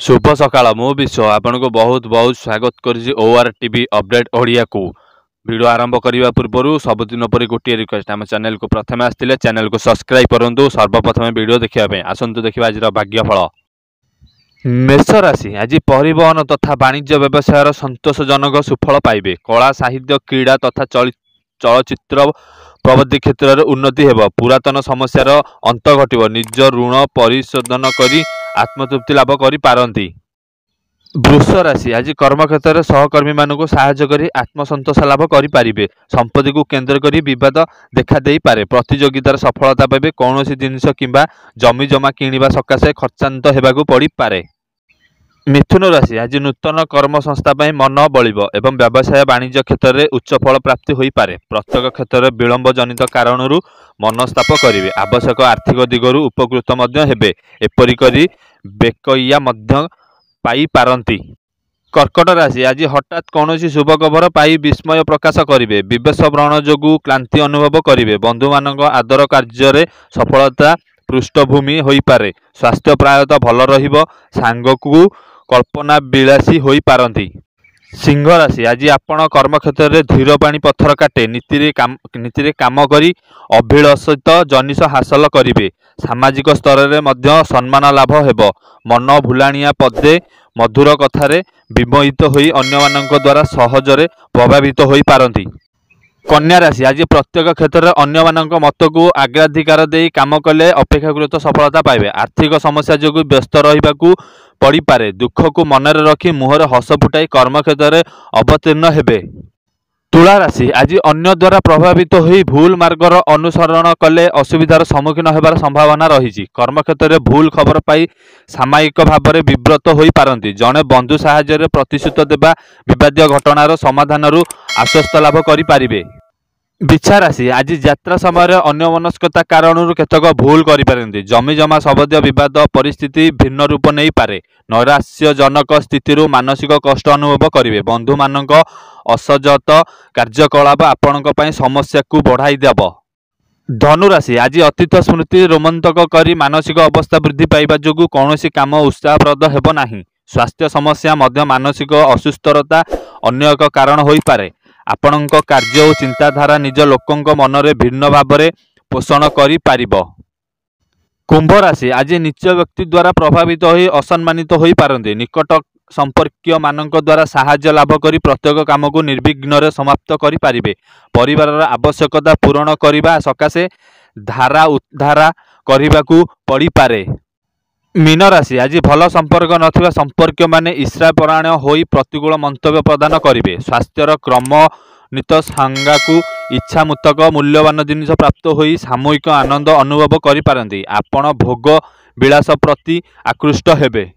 शुभ सकाळ मु विश्व आपन को बहुत बहुत स्वागत करी ओआर टीवी अपडेट ओडिया को वीडियो आरंभ करने पूर्व सबुदिन पर गोटे रिक्वेस्ट आम चैनल को प्रथम आसते चैनल को सब्सक्राइब करूँ सर्वप्रथम वीडियो देखा आसतु देखा आज भाग्यफल मेष राशि आज परिवहन तथा वाणिज्य व्यवसाय संतोषजनक सुफल पाइबे। कला साहित्य क्रीड़ा तथा चलचित्र प्रवृत्ति क्षेत्र में उन्नति हेब। पुरातन समस्यार अंत घटिब। निज ऋण परिशोधन करी आत्मतृप्ति लाभ करि पारंती। वृष राशि आज कर्मक्षेत्र में सहकर्मी मानक साहाय्य करी आत्मसंतोष लाभ करि पारिबे। संपत्ति को केंद्र करी विवाद देखा देई पारे। प्रतियोगितार सफलता पाइबे। कौनसी जिनिस किंबा जमी जमा किनिबा सकाशे खर्चांत हेबाकु पड़ी पारे। मिथुन राशि आज नूतन कर्म संस्था पर मन बलिब एवं व्यवसाय वाणिज्य क्षेत्र में उच्च फल प्राप्ति हो पारे। प्रत्येक क्षेत्र में विलंब जनित कारणरू मनस्ताप करेंगे। आवश्यक आर्थिक दिगरू उपकृत हेबे। एपरी करी बेकैया मध्य पाई पारंती। कर्कट राशि आज हठात कौन शुभ खबर पाई विस्मय प्रकाश करेंगे। विवेश व्रण जोगु क्लांति अनुभव करेंगे। बंधु मान आदर कार्य सफलता पृष्ठभूमि हो पारे। स्वास्थ्य प्रायतः भल रहिबो। सांगकु कल्पना विलासी हो पारंती। सिंह राशि आज आपण कर्मक्षेत्र में धीर पानी पत्थर काटे नीति काम करी अभिलषित जनिष हासिल करेंगे। सामाजिक स्तर में मध्य सम्मान लाभ हेब। मन भुलाणिया पदे मधुर कथार विमोहित होई अन्य मानक द्वारा सहजरे प्रभावित हो पारंती। कन्या राशि आज प्रत्येक क्षेत्र में अन्य मानक मत को अग्राधिकार दे काम कले अपेक्षाकृत सफलता पाइबे। आर्थिक समस्या जो व्यस्त रहिबाकु पड़ी पारे। दुख को मनरे रखी मुहर हस फुटाई कर्मक्षेत्र में अवतीर्ण हेबे। तुला राशि आज अन्य द्वारा प्रभावित होई भूल मार्गर अनुसरण कले असुविधार सम्मुखीन होबार संभावना रही। कर्मक्षेत्र में भूल खबर पाई सामयिक भाव में विव्रत हो पारंती। जड़े बंधु साहाय्य प्रतिश्रुत देवा विवादीय घटनार समाधान आश्वस्त लाभ करि पारिबे। बिछा राशि आज यात्रा समय अन्यमनस्कता कारण केतक भूल करें। जमी जमा सबद विवाद परिस्थिति भिन्न रूप नहीं पारे। नैराश्यजनक स्थिति मानसिक कष्ट अनुभव करेंगे। बंधु मानक असजत कार्यकलाप आपण समस्या को बढ़ाई देव। धनु राशि आज अतीत स्मृति रोमांचक करी मानसिक अवस्था वृद्धि पाइबा जोगु कौनसी काम उत्साहप्रद हेब नाही। स्वास्थ्य समस्या मध्य मानसिक असुस्थता अन्य एक कारण हो पारे। आपणक कार्य और चिंताधारा निज लोकंक मनरे भिन्न भाव में पोषण करि पारिब। कुंभ राशि आज नीच व्यक्ति द्वारा प्रभावित हो असम्मानित हो पारंती। निकट संपर्कीय मानक द्वारा साहाय्य लाभ करी प्रत्येक काम को निर्विघ्न समाप्त करि पारिबे। परिवार आवश्यकता पूरण करने सकाशे धारा उद्धारा करने पड़ी पारे। मीन राशि आज भल संपर्क नथिबा संपर्क माने ईर्ष्यापरायण होई प्रतिकूल मंतव्य प्रदान करेंगे। स्वास्थ्यर क्रमनित सांगा को इच्छा मुतक मूल्यवान जिनिस प्राप्त होई सामूहिक आनंद अनुभव करि पारंती। आपण भोग विलास प्रति आकृष्ट हेबे।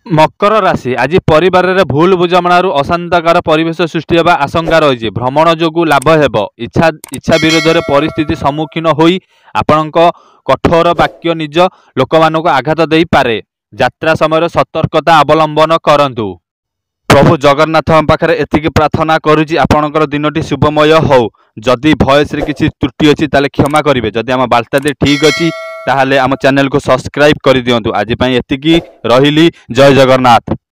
मकर राशि आज परिवार रे भूल बुझामणारू अशांतकार परिवेश सृष्टि होगा आशंका रही। भ्रमण जोगु लाभ हेब। इच्छा विरोध में परिस्थिति सम्मुखीन होई आपणक कठोर वाक्य निज लोक मानक आघात दे पारे। यात्रा समय सतर्कता अवलंबन करंतु। प्रभु जगन्नाथ पाखे एतिकी प्रार्थना करुछि आपणकर दिनटी शुभमय हो। जदि भयस रे किछि त्रुटि अछि ताले क्षमा करिवे। जदि आम बार्ता ठीक अछि ताहले आम चैनल को सब्सक्राइब कर दियंतु। आज पई एतिकी रहिली। जय जगन्नाथ।